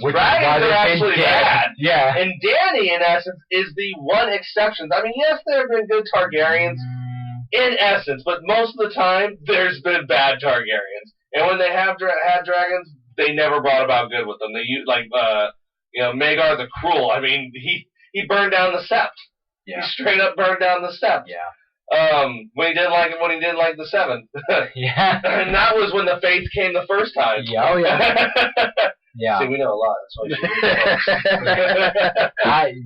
Thrones, dragons are actually bad. Yeah. And Dany, in essence, is the one exception. I mean, yes, there have been good Targaryens, in essence, but most of the time, there's been bad Targaryens. And when they have had dragons, they never brought about good with them. They Maegor the Cruel. I mean, he burned down the Sept. Yeah. He straight up burned down the Sept. Yeah. When he didn't like the Seven. Yeah. And that was when the Faith came the first time. Yeah. Oh, yeah. Yeah. See, we know a lot.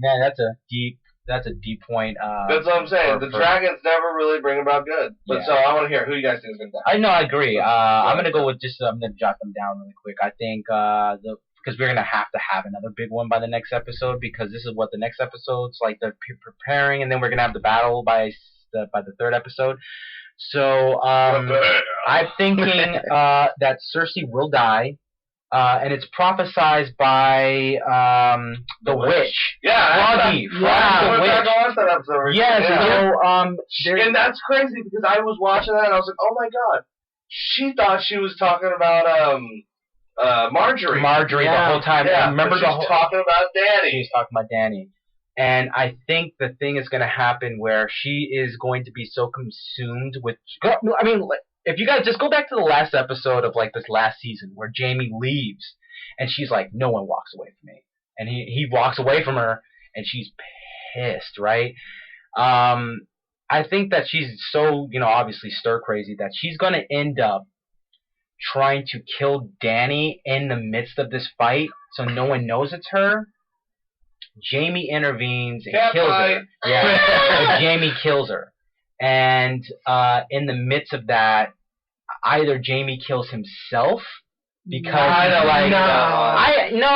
Man, that's a deep point. That's what I'm saying. The dragons never really bring about good. But so I want to hear who you guys think is going to die. I agree. I'm going to go with I'm going to jot them down really quick. I think because we're going to have another big one by the next episode, because this is what the next episode's like. They're preparing, and then we're going to have the battle by the third episode. So I'm thinking that Cersei will die. And it's prophesied by the witch. Froggy. The witch. Yes. And that's crazy because I was watching that and I was like, oh my god, she thought she was talking about Marjorie. Marjorie the whole time. Yeah. Remember talking about Dany. She's talking about Dany. And I think the thing is going to happen where she is going to be so consumed with. I mean. If you guys just go back to the last episode of like this last season where Jaime leaves and she's like, no one walks away from me. And he walks away from her and she's pissed, right? I think that she's so, obviously stir crazy that she's going to end up trying to kill Dany in the midst of this fight so no one knows it's her. Jaime intervenes and kills her. Yeah, Jaime kills her. And in the midst of that, either Jaime kills himself because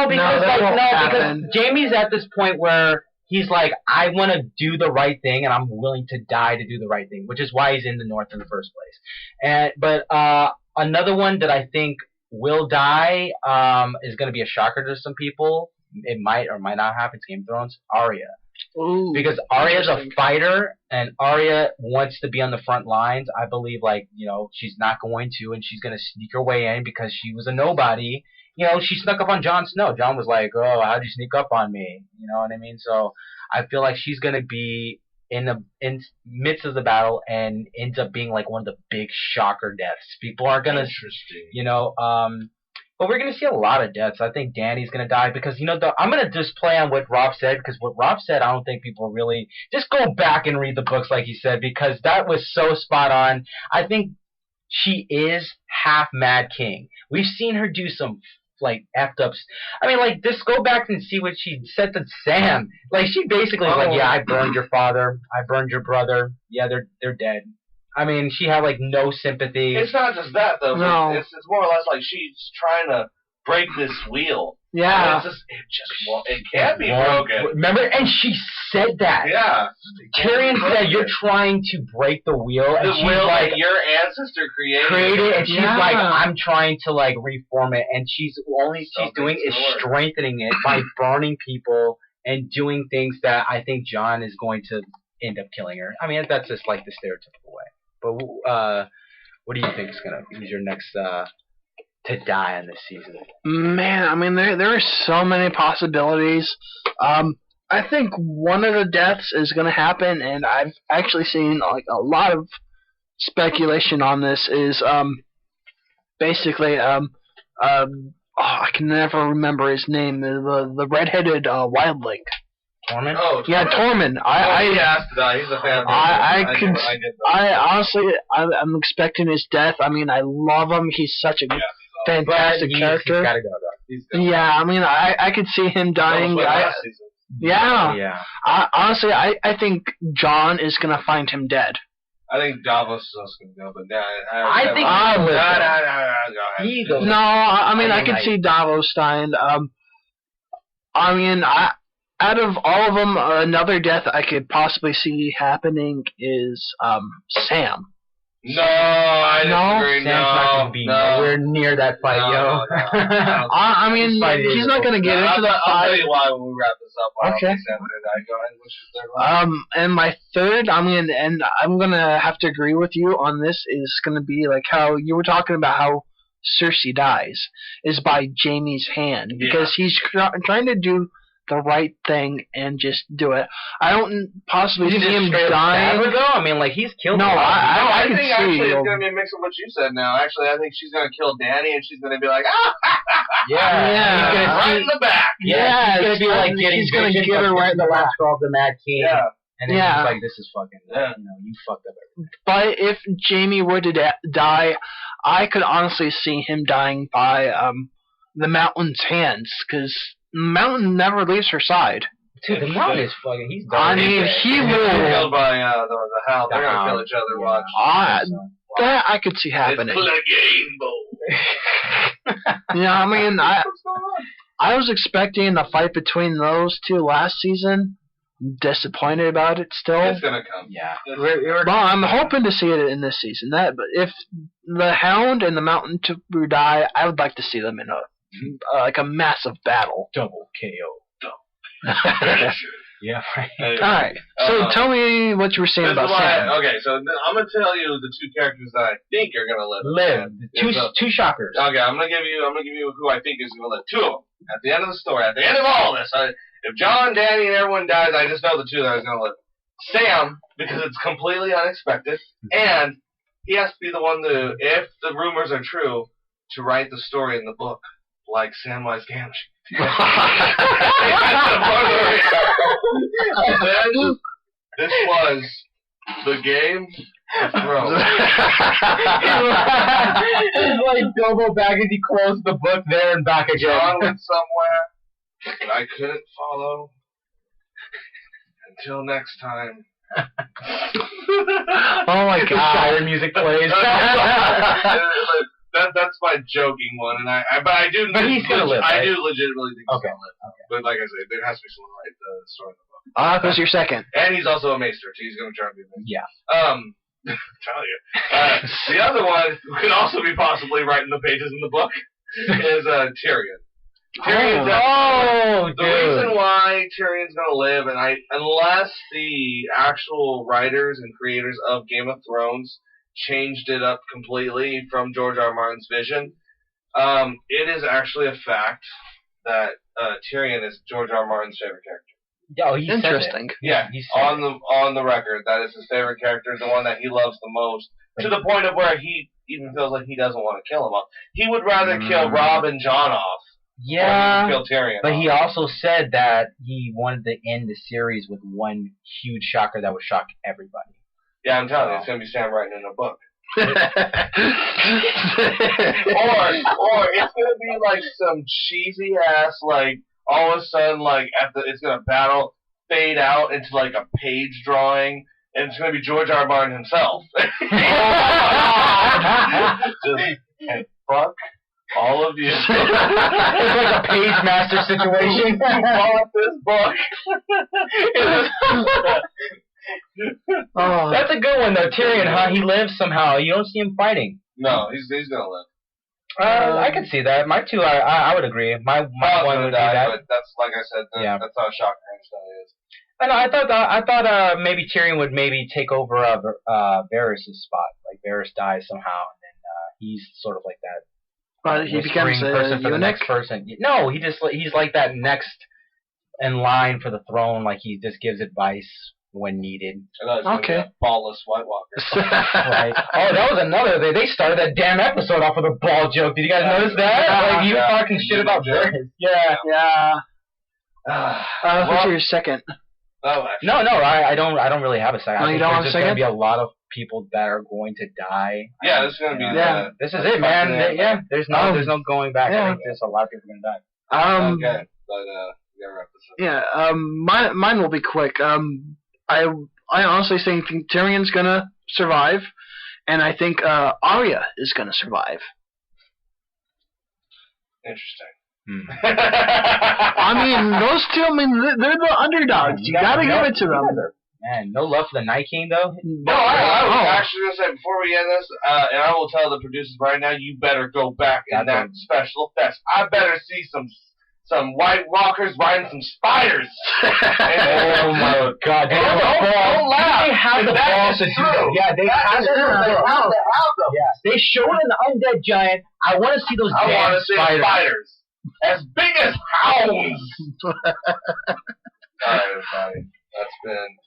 because Jaime's at this point where he's like, I want to do the right thing and I'm willing to die to do the right thing, which is why he's in the North in the first place. But another one that I think will die is going to be a shocker to some people. It might or might not happen. It's Game of Thrones. Arya. Ooh, because Arya's a fighter, and Arya wants to be on the front lines. I believe, she's not going to, and she's going to sneak her way in because she was a nobody. She snuck up on Jon Snow. Jon was like, oh, how'd you sneak up on me? You know what I mean? So I feel like she's going to be in the midst of the battle and ends up being like one of the big shocker deaths. People aren't going to, but we're going to see a lot of deaths. I think Dany's going to die because, I'm going to just play on what Rob said, because what Rob said, I don't think people really... Just go back and read the books like he said, because that was so spot on. I think she is half Mad King. We've seen her do some, effed ups. I mean, just go back and see what she said to Sam. She basically was like, yeah, I burned your father. I burned your brother. Yeah, they're dead. I mean, she had, no sympathy. It's not just that, though. No. It's more or less like she's trying to break this wheel. Yeah. It can't be broken. Remember? And she said that. Yeah. Tyrion said, you're trying to break the wheel. And the wheel that your ancestor created. And she's like, I'm trying to, reform it. And she's doing is strengthening it by burning people and doing things that I think Jon is going to end up killing her. I mean, that's just, the stereotypical way. But what do you think is who's your next to die in this season? Man, I mean, there are so many possibilities. I think one of the deaths is going to happen, and I've actually seen a lot of speculation on this. Is basically I can never remember his name. The redheaded wildling. Tormund? Oh, yeah, Tormund. He has to die. He's a fan. I'm expecting his death. I mean, I love him. He's such a fantastic character. He's gotta go, though. Yeah, I mean, I could see him dying. Honestly, I think Jon is gonna find him dead. I think Davos is also gonna go, but I think go. No, I mean, I could see Davos dying. I mean, out of all of them, another death I could possibly see happening is Sam. No, I Sam's disagree. not going to be nowhere near that fight, yo. I mean, he's not going to get into the fight. I'll tell you why when we wrap this up. Okay. Go ahead. What's your third one? And my third, I'm gonna have to agree with you on this, is gonna be how you were talking about how Cersei dies is by Jaime's hand, because he's trying to do the right thing and just do it. I don't possibly see him dying. Though? I mean, like, he's killed. No, I think can actually see. it's going to be a mix of what you said now. Actually, I think she's going to kill Dany, and she's going to be like, yeah, he's gonna right in the back. Yeah, he's going to be like he's going to get her right in the last straw of the Mad King. Yeah. And then he's like, this is fucking, you fucked up everything. But if Jaime were to die, I could honestly see him dying by the Mountain's hands, because Mountain never leaves her side. Dude, the Mountain is fucking, he's done. I mean, he will. Killed by the Hound. They're going to kill each other, watch. That I could see happening. It's a game, I mean, I was expecting a fight between those two last season. Disappointed about it still. It's gonna come. Yeah. Well, I'm hoping to see it in this season. But if the Hound and the Mountain to die, I would like to see them in a massive battle. Double KO. Yeah. Right. Anyway, All right. So tell me what you were saying about Sam. Okay, so I'm gonna tell you the two characters that I think are gonna live. Two shockers. Okay, I'm gonna give you who I think is gonna live. Two of them. At the end of the story, at the end of all this, if Jon, Dany, and everyone dies, I just know the two that are gonna live. Sam, because it's completely unexpected, and he has to be the one to, if the rumors are true, to write the story in the book, like Samwise Gamgee. And then, this was the Game of Thrones. It's like Bilbo Baggins, he closed the book there and back again. Jon went somewhere that I couldn't follow. Until next time. Oh my God! Siren music plays. That's my joking one, and I do. But he's gonna live. Right? I do legitimately think he's gonna live. Okay. But like I said, there has to be someone to write the story in the book. That was your second. And he's also a maester, so he's gonna try to be a maester. Yeah. Tell you. The other one who could also be possibly writing the pages in the book is Tyrion. Tyrion's the reason why Tyrion's gonna live, and unless the actual writers and creators of Game of Thrones changed it up completely from George R. R. Martin's vision, it is actually a fact that Tyrion is George R. R. Martin's favorite character. Oh, he's interesting. Yeah, on the record, that is his favorite character, the one that he loves the most, to the point of where he even feels like he doesn't want to kill him off. He would rather kill Robb and Jon off. Yeah, kill Tyrion but off. he also said that he wanted to end the series with one huge shocker that would shock everybody. Yeah, I'm telling you, it's gonna be Sam writing in a book. or it's gonna be like some cheesy ass, like all of a sudden, like it's gonna battle fade out into like a page drawing, and it's gonna be George R. R. Martin himself. And fuck all of you. It's like a page master situation. Bought this book. That's a good one though. Tyrion, huh? He lives somehow. You don't see him fighting. No, he's gonna live. I can see that. My two, I would agree. My one would die, be that. but that's like I said. That's how shocking it is. I know. I thought maybe Tyrion would maybe take over Varys' spot. Like Varys dies somehow, and then he's sort of like that. But he becomes person for the next person. No, he's like that next in line for the throne. Like he just gives advice when needed. Okay. Ballless White Walker. Right. Oh, that was another. They started that damn episode off with a ball joke. Did you guys notice that? Like you talking shit about Varys. Yeah. What's your second? Oh, no, I don't really have a second. No, I think you don't have a there's second? going to be a lot of people that are going to die. Yeah, this is going to be. This is it, man. There's no going back. Yeah. I think there's a lot of people going to die. Okay, but we gotta wrap this up. Yeah. Mine will be quick. I honestly think Tyrion's gonna survive, and I think Arya is gonna survive. Interesting. I mean, those two. I mean, they're the underdogs. You gotta give it to them. Man, no love for the Night King though. No, I was actually gonna say before we end this, and I will tell the producers right now, you better go back in that special effects. I better see some some White Walkers riding some spiders. Oh my God! Don't laugh. They have the balls to do that. Yeah, they have them. Yeah, they show it in the Undead Giant. I want to see those damn spiders. As big as hounds. Alright, everybody. That's been...